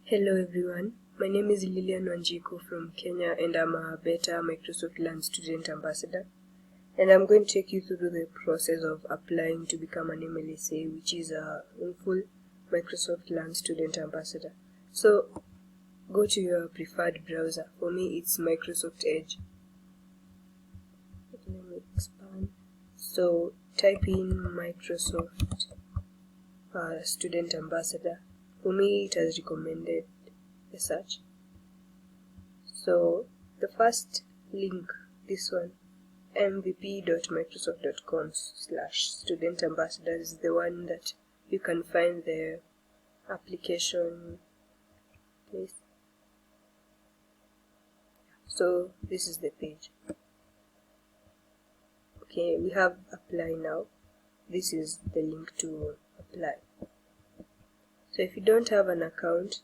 Hello everyone, my name is Lilian Wanjiko from Kenya and I'm a Beta Microsoft Learn Student Ambassador, and I'm going to take you through the process of applying to become an MLSA, which is a full Microsoft Learn Student Ambassador. So go to your preferred browser. For me it's Microsoft Edge. Let me expand. So type in Microsoft Student Ambassador. For me it has recommended a search. So the first link, this one, mvp.microsoft.com/student ambassador, is the one that you can find the application place. So this is the page. Okay, we have apply now. This is the link to apply. So if you don't have an account,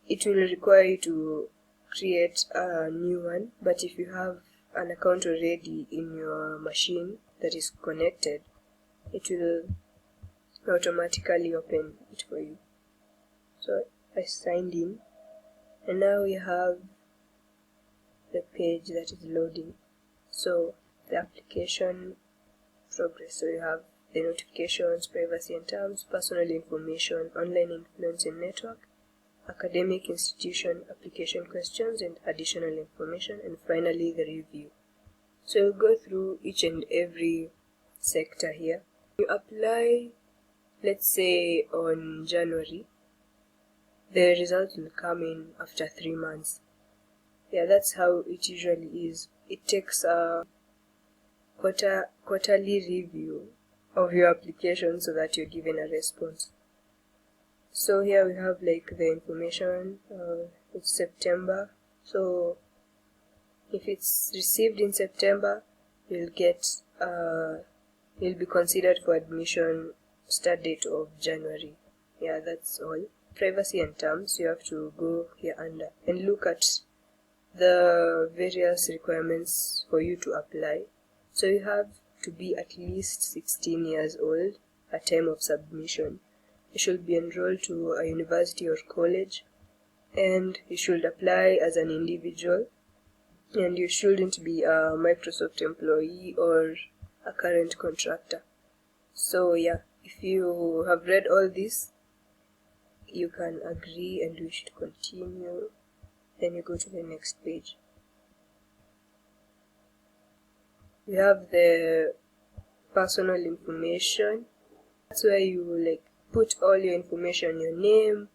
it will require you to create a new one, but if you have an account already in your machine that is connected, it will automatically open it for you. So I signed in, and now we have the page that is loading. So the application progress. So you have the notifications, privacy and terms, personal information, online influence and network, academic institution, application questions and additional information, and finally the review. So we'll go through each and every sector here. You apply, let's say on January, the results will come in after 3 months. Yeah, that's how it usually is. It takes a quarterly review of your application so that you're given a response. So here we have like the information. It's September, so if it's received in September, you'll be considered for admission start date of January. Yeah, that's all. Privacy and terms, you have to go here under and look at the various requirements for you to apply. So you have to be at least 16 years old at time of submission. You should be enrolled to a university or college, and you should apply as an individual, and you shouldn't be a Microsoft employee or a current contractor. So yeah, if you have read all this, you can agree and we should continue. Then you go to the next page. You have the personal information. That's where you put all your information, your name,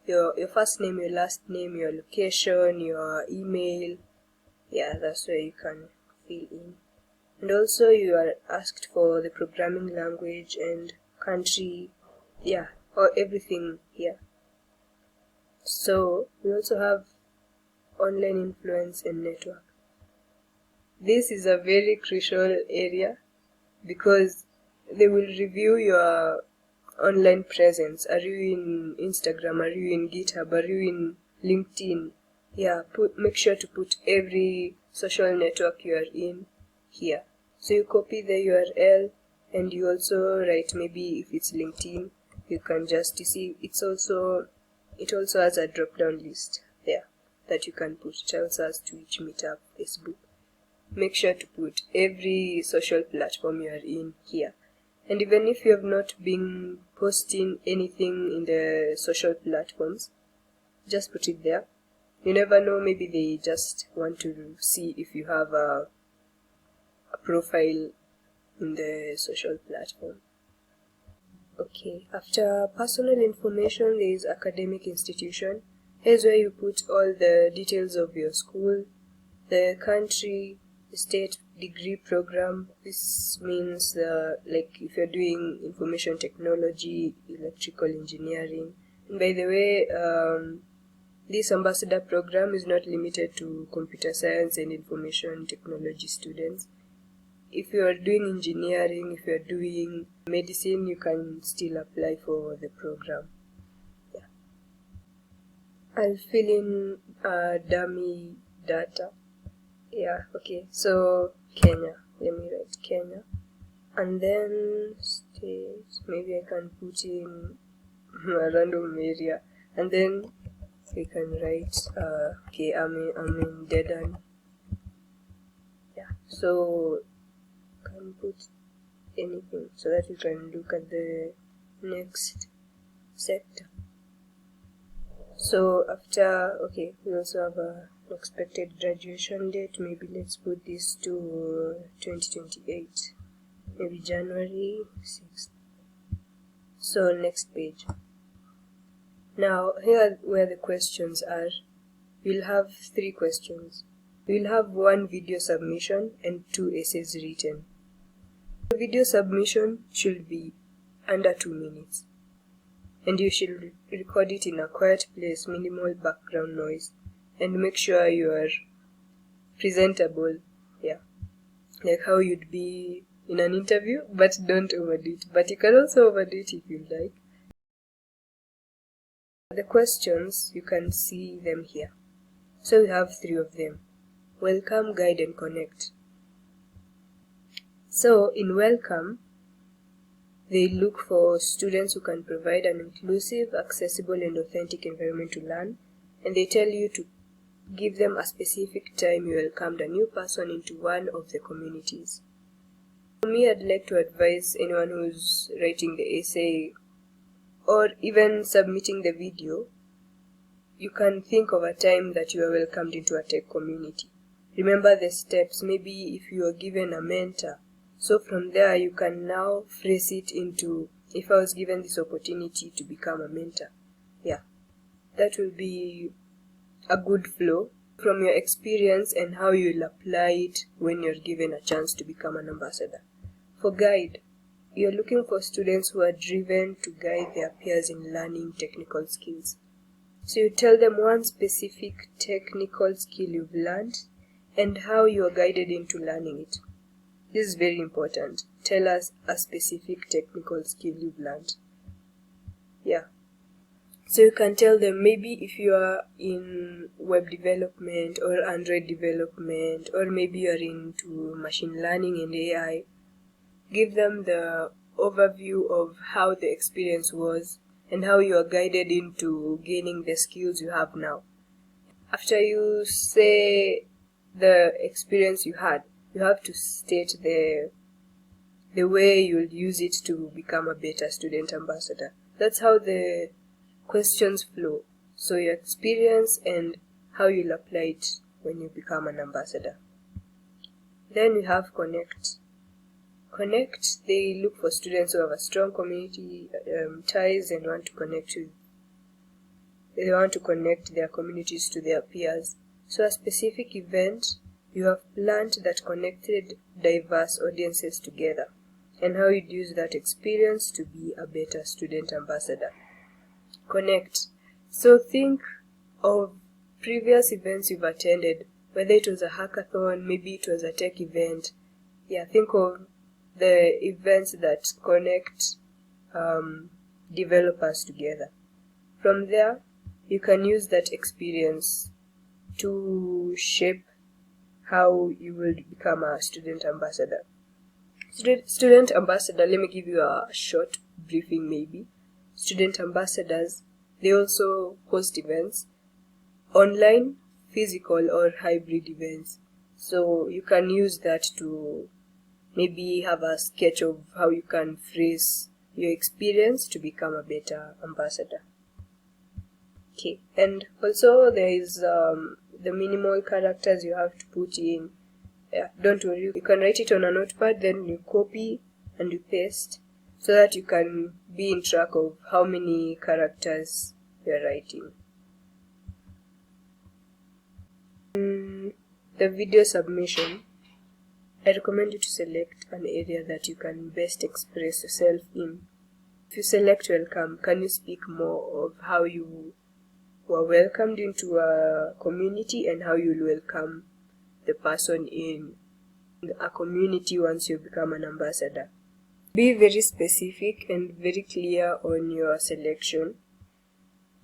your first name, your last name, your location, your email. Yeah, that's where you can fill in. And also you are asked for the programming language and country, yeah, or everything here. So we also have online influence and network. This is a very crucial area because they will review your online presence. Are you in Instagram? Are you in GitHub? Are you in LinkedIn? Yeah, make sure to put every social network you are in here. So you copy the URL and you also write, maybe if it's LinkedIn, you can just, you see, it also has a drop down list there that you can put. It tells us Twitch, Meetup, Facebook. Make sure to put every social platform you are in here. And even if you have not been posting anything in the social platforms, just put it there. You never know, maybe they just want to see if you have a profile in the social platform. Okay, after personal information, there is academic institution. Here's where you put all the details of your school, the country, the state, degree program. This means if you're doing information technology, electrical engineering. And by the way, this ambassador program is not limited to computer science and information technology students. If you are doing engineering, if you are doing medicine, you can still apply for the program. Yeah. I'll fill in dummy data. Yeah, okay, so Kenya, let me write Kenya, and then state, maybe I can put in a random area, and then we can write okay, I'm in dead end. Yeah, so can put anything so that we can look at the next sector. So after, okay, we also have a expected graduation date. Maybe let's put this to 2028, maybe January 6th. So next page. Now here where the questions are, we'll have 3 questions. We'll have 1 video submission and 2 essays written. The video submission should be under 2 minutes. And you should record it in a quiet place, minimal background noise, and make sure you are presentable, yeah, like how you'd be in an interview, but don't overdo it. But you can also overdo it if you like. The questions, you can see them here. So we have 3 of them: welcome, guide, and connect. So in welcome, they look for students who can provide an inclusive, accessible, and authentic environment to learn, and they tell you to give them a specific time you welcomed a new person into one of the communities. For me, I'd like to advise anyone who's writing the essay or even submitting the video, you can think of a time that you are welcomed into a tech community. Remember the steps. Maybe if you are given a mentor, so from there you can now phrase it into, if I was given this opportunity to become a mentor. Yeah, that will be a good flow from your experience and how you'll apply it when you're given a chance to become an ambassador. For guide, you're looking for students who are driven to guide their peers in learning technical skills. So you tell them one specific technical skill you've learned and how you are guided into learning it. This is very important. Tell us a specific technical skill you've learned. Yeah. So you can tell them, maybe if you are in web development or Android development, or maybe you are into machine learning and AI, give them the overview of how the experience was and how you are guided into gaining the skills you have now. After you say the experience you had, you have to state the way you'll use it to become a better student ambassador. That's how the questions flow. So your experience and how you'll apply it when you become an ambassador. Then we have connect. Connect, they look for students who have a strong community ties and want to connect with. They want to connect their communities to their peers. So a specific event you have planned that connected diverse audiences together, and how you'd use that experience to be a better student ambassador. Connect. So think of previous events you've attended, whether it was a hackathon, maybe it was a tech event. Yeah, think of the events that connect developers together. From there, you can use that experience to shape how you will become a student ambassador. Student ambassador, let me give you a short briefing maybe. Student ambassadors, they also host events, online, physical, or hybrid events. So you can use that to maybe have a sketch of how you can phrase your experience to become a better ambassador. Okay, and also there is the minimal characters you have to put in. Yeah, don't worry, you can write it on a notepad, then you copy and you paste so that you can be in track of how many characters you're writing. The video submission, I recommend you to select an area that you can best express yourself in. If you select welcome, can you speak more of how you were welcomed into a community and how you'll welcome the person in a community once you become an ambassador? Be very specific and very clear on your selection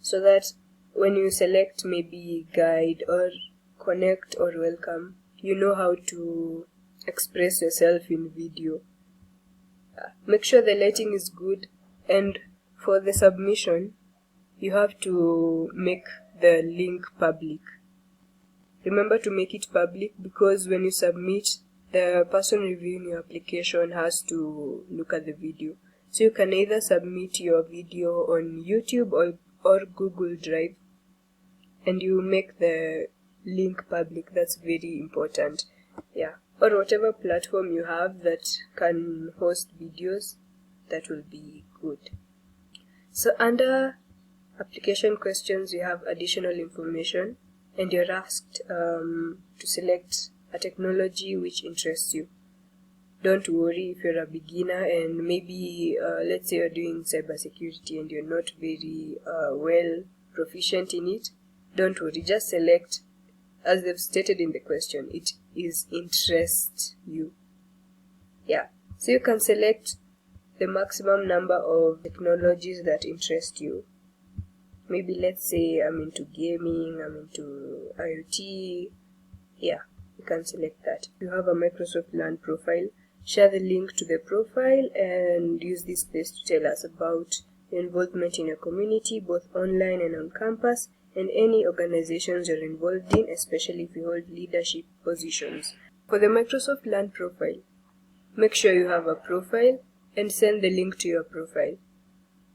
so that when you select maybe guide or connect or welcome, you know how to express yourself in video. Make sure the lighting is good, and for the submission, you have to make the link public. Remember to make it public, because when you submit, the person reviewing your application has to look at the video. So you can either submit your video on YouTube or Google Drive, and you make the link public. That's very important. Yeah, or whatever platform you have that can host videos, that will be good. So under application questions, you have additional information, and you're asked to select a technology which interests you. Don't worry if you're a beginner and maybe let's say you're doing cybersecurity and you're not very well proficient in it. Don't worry, just select, as they've stated in the question, it is interest you. Yeah, so you can select the maximum number of technologies that interest you. Maybe let's say I'm into gaming, I'm into IoT. Yeah, you can select that. If you have a Microsoft Learn profile, share the link to the profile and use this space to tell us about your involvement in your community, both online and on campus, and any organizations you're involved in, especially if you hold leadership positions. For the Microsoft Learn profile, make sure you have a profile and send the link to your profile.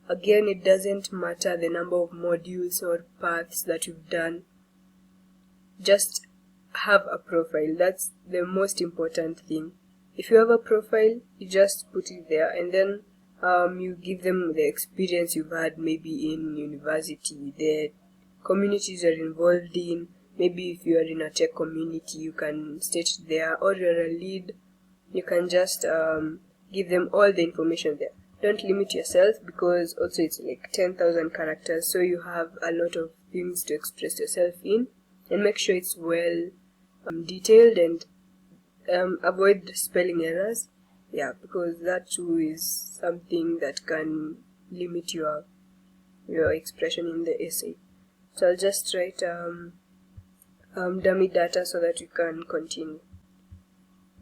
Again, it doesn't matter the number of modules or paths that you've done. Just have a profile. That's the most important thing. If you have a profile, you just put it there, and then you give them the experience you've had maybe in university, the communities you're involved in. Maybe if you are in a tech community, you can state there, or you're a lead, you can just give them all the information there. Don't limit yourself, because also it's like 10,000 characters, so you have a lot of things to express yourself in, and make sure it's well detailed, and avoid spelling errors. Yeah, because that too is something that can limit your expression in the essay. So I'll just write dummy data so that you can continue.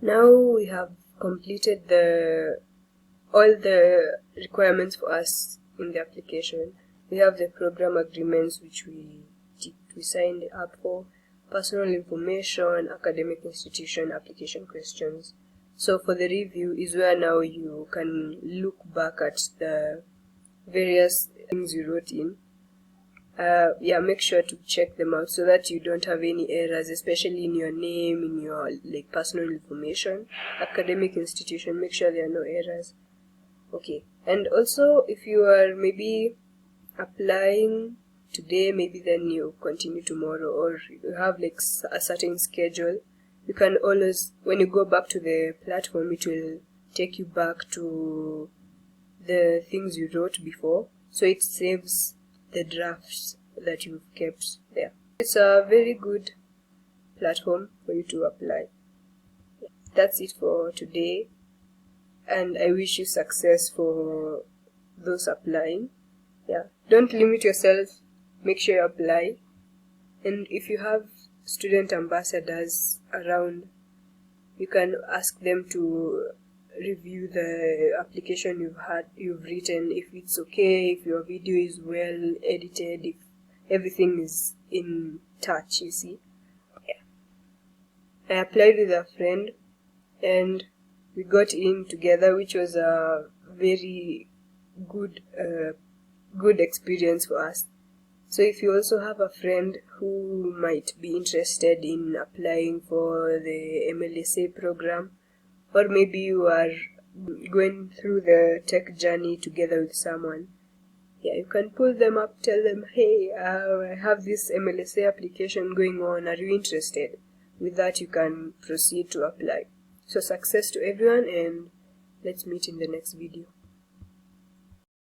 Now we have completed all the requirements for us in the application. We have the program agreements which we signed up for, personal information, academic institution, application questions. So for the review is where now you can look back at the various things you wrote in. Yeah, make sure to check them out so that you don't have any errors, especially in your name, in your personal information. Academic institution, make sure there are no errors. Okay, and also if you are maybe applying today, maybe then you continue tomorrow, or you have a certain schedule, you can always, when you go back to the platform, it will take you back to the things you wrote before, so it saves the drafts that you've kept there. It's a very good platform for you to apply. That's it for today, and I wish you success for those applying. Yeah, don't limit yourself, make sure you apply, and if you have student ambassadors around, you can ask them to review the application you've written, if it's okay, if your video is well edited, if everything is in touch, you see. Yeah. I applied with a friend and we got in together, which was a very good experience for us. So if you also have a friend who might be interested in applying for the MLSA program, or maybe you are going through the tech journey together with someone, yeah, you can pull them up, tell them, hey, I have this MLSA application going on, are you interested? With that, you can proceed to apply. So success to everyone, and let's meet in the next video.